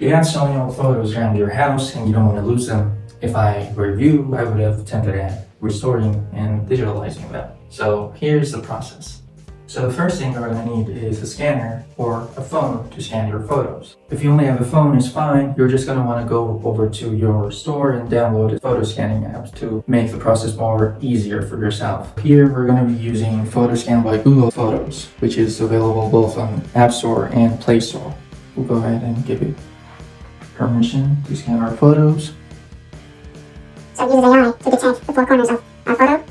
You have so many old photos around your house and you don't want to lose them. If I were you, I would have attempted at restoring and digitalizing them. So here's the process. So the first thing you're going to need is a scanner or a phone to scan your photos. If you only have a phone, it's fine. You're just going to want to go over to your store and download a photo scanning app to make the process more easier for yourself. Here we're going to be using PhotoScan by Google Photos, which is available both on App Store and Play Store. We'll go ahead and give it permission to scan our photos. So it uses AI to detect the four corners of our photo.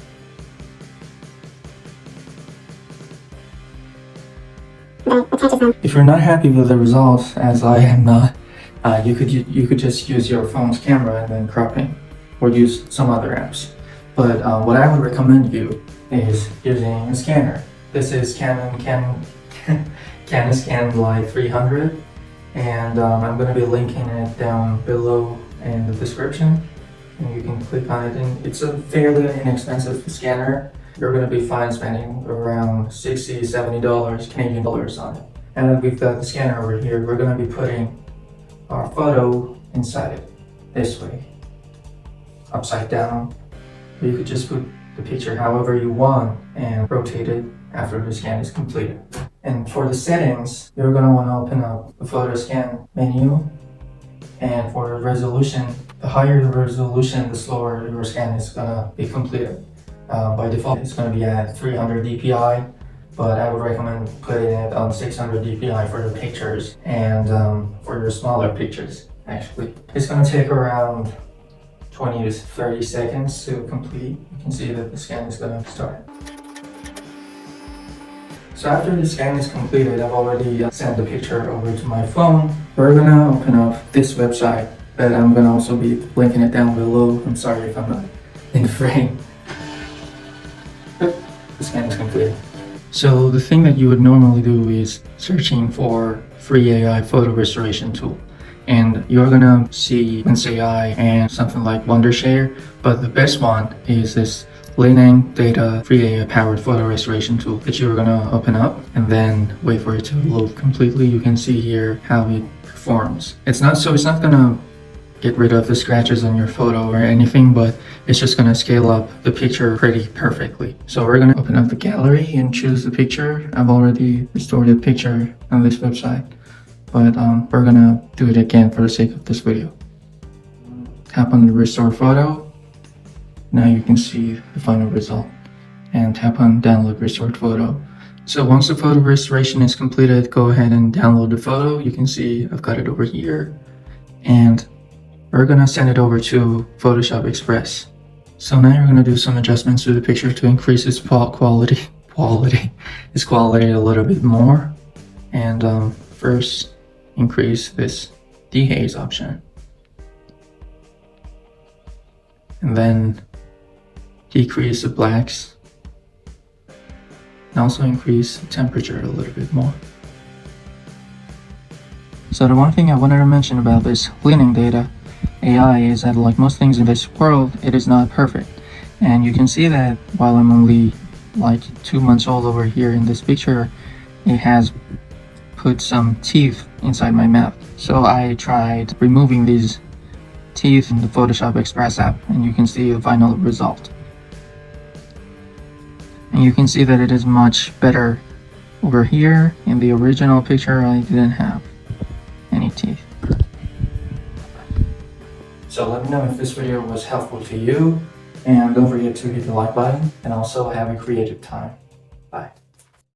Then attaches them. If you're not happy with the results, as I am not, you could just use your phone's camera and then crop it, or use some other apps. But what I would recommend you is using a scanner. This is Canon CanoScan Lide300, and I'm going to be linking it down below in the description. And you can click on it, and it's a fairly inexpensive scanner. You're going to be fine spending around $60, $70 Canadian dollars on it. And we've got the scanner over here. We're going to be putting our photo inside it this way, upside down. You could just put the picture however you want and rotate it after the scan is completed. And for the settings, you're going to want to open up the photo scan menu. And for resolution, the higher the resolution, the slower your scan is going to be completed. By default, it's going to be at 300 dpi, but I would recommend putting it on 600 dpi for the pictures and for your smaller pictures, actually. It's going to take around 20 to 30 seconds to complete. You can see that the scan is going to start. So after the scan is completed, I've already sent the picture over to my phone. We're going to open up this website, but I'm going to also be linking it down below. I'm sorry if I'm not in the frame. The scan is completed. So the thing that you would normally do is searching for free AI photo restoration tool. And you're gonna see Lens AI and something like Wondershare, but the best one is this Linang Data free AI powered photo restoration tool that you're gonna open up and then wait for it to load completely. You can see here how it performs. It's not gonna get rid of the scratches on your photo or anything, but it's just going to scale up the picture pretty perfectly. So we're going to open up the gallery and choose the picture. I've already restored the picture on this website, but we're going to do it again for the sake of this video. Tap on the restore photo. Now you can see the final result, and tap on download restored photo. So once the photo restoration is completed, go ahead and download the photo. You can see I've got it over here, and we're going to send it over to Photoshop Express. So now you're going to do some adjustments to the picture to increase its quality a little bit more. And first, increase this dehaze option. And then decrease the blacks. And also increase the temperature a little bit more. So the one thing I wanted to mention about this Linang Data AI is that, like most things in this world, it is not perfect. And you can see that while I'm only like 2 months old over here in this picture, it has put some teeth inside my mouth. So I tried removing these teeth in the Photoshop Express app, and you can see the final result. And you can see that it is much better. Over here in the original picture, I didn't have any teeth. So let me know if this video was helpful to you, and don't forget to hit the like button, and also have a creative time. Bye.